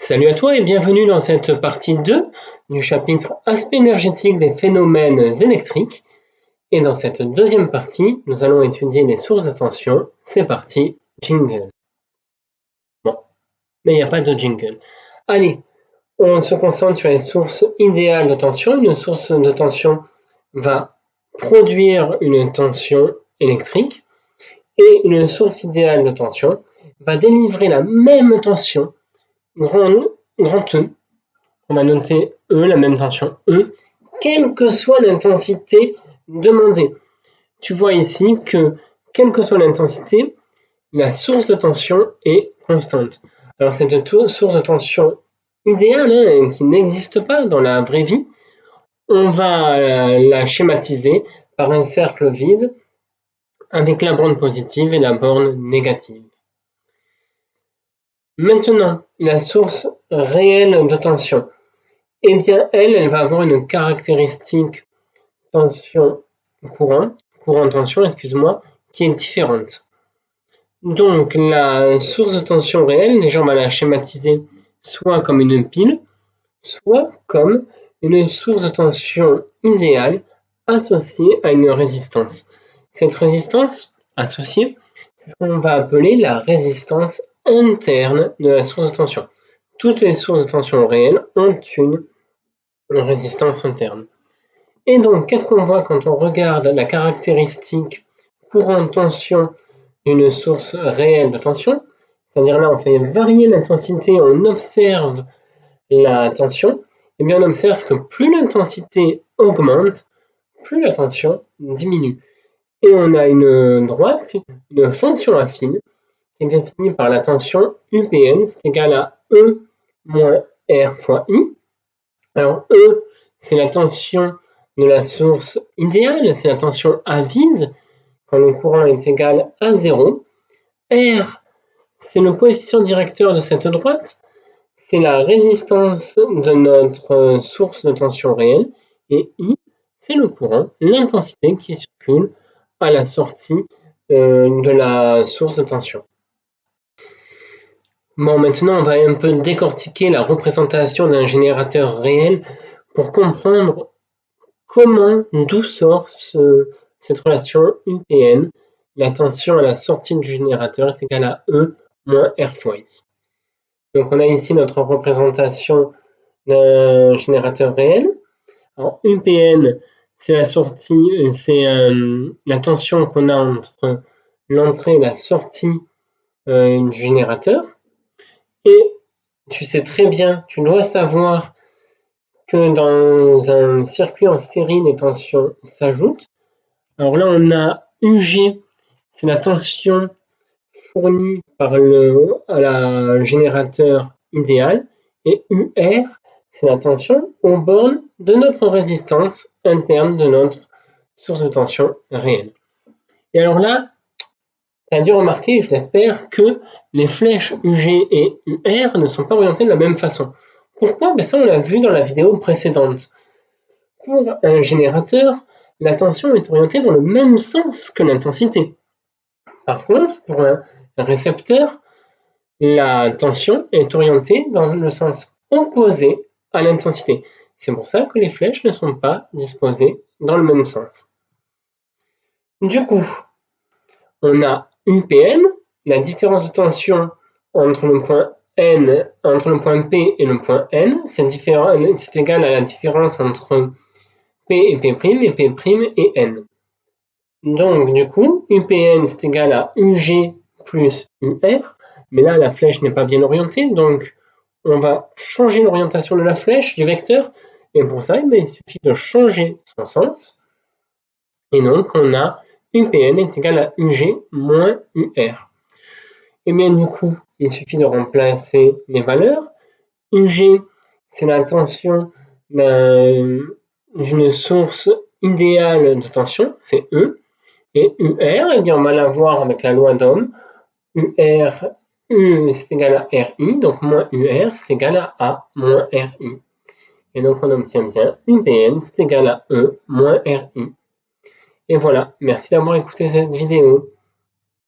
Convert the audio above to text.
Salut à toi et bienvenue dans cette partie 2 du chapitre Aspect énergétique des phénomènes électriques. Et dans cette deuxième partie, nous allons étudier les sources de tension. C'est parti, jingle. Bon, mais il n'y a pas de jingle. Allez, on se concentre sur les sources idéales de tension. Une source de tension va produire une tension électrique et une source idéale de tension va délivrer la même tension, grand E. On va noter E, la même tension E, quelle que soit l'intensité demandée. Tu vois ici que, quelle que soit l'intensité, la source de tension est constante. Alors cette source de tension idéale, qui n'existe pas dans la vraie vie, on va la schématiser par un cercle vide avec la borne positive et la borne négative. Maintenant, la source réelle de tension. Eh bien, elle va avoir une caractéristique courant-tension, qui est différente. Donc, la source de tension réelle, déjà, on va la schématiser soit comme une pile, soit comme une source de tension idéale associée à une résistance. Cette résistance associée, c'est ce qu'on va appeler la résistance interne de la source de tension. Toutes les sources de tension réelles ont une résistance interne. Et donc, qu'est-ce qu'on voit quand on regarde la caractéristique courant-tension d'une source réelle de tension? C'est-à-dire là, on fait varier l'intensité, on observe la tension. Et bien, on observe que plus l'intensité augmente, plus la tension diminue. Et on a une droite, une fonction affine, qui est définie par la tension UPN, c'est égal à E moins R fois I. Alors, E, c'est la tension de la source idéale, c'est la tension à vide, quand le courant est égal à 0. R, c'est le coefficient directeur de cette droite, c'est la résistance de notre source de tension réelle, et I, c'est le courant, l'intensité qui circule à la sortie de la source de tension. Bon, maintenant, on va un peu décortiquer la représentation d'un générateur réel pour comprendre d'où sort cette relation UPN. La tension à la sortie du générateur est égale à E moins R fois I. Donc on a ici notre représentation d'un générateur réel. Alors UPN, c'est la sortie, c'est la tension qu'on a entre l'entrée et la sortie du générateur. Et tu sais très bien, tu dois savoir que dans un circuit en stérile, les tensions s'ajoutent. Alors là, on a UG, c'est la tension fournie par le générateur idéal, et UR, c'est la tension aux bornes de notre résistance interne de notre source de tension réelle. Et alors là, tu as dû remarquer, je l'espère, que les flèches UG et UR ne sont pas orientées de la même façon. Pourquoi? Ça, on l'a vu dans la vidéo précédente. Pour un générateur, la tension est orientée dans le même sens que l'intensité. Par contre, pour un récepteur, la tension est orientée dans le sens opposé à l'intensité. C'est pour ça que les flèches ne sont pas disposées dans le même sens. Du coup, on a UPN, la différence de tension entre le point N, entre le point P et le point N, c'est égal à la différence entre P et P' et P' et N. Donc, du coup, UPN, c'est égal à UG plus UR, mais là, la flèche n'est pas bien orientée, donc on va changer l'orientation de la flèche, du vecteur, et pour ça, il suffit de changer son sens, et donc on a UPN est égal à UG moins UR. Et bien du coup, il suffit de remplacer les valeurs. UG, c'est la tension d'une source idéale de tension, c'est E. Et UR, eh bien on va l'avoir avec la loi d'Ohm. UR, U c'est égal à RI, donc moins UR c'est égal à A moins RI. Et donc on obtient bien UPN c'est égal à E moins RI. Et voilà, merci d'avoir écouté cette vidéo.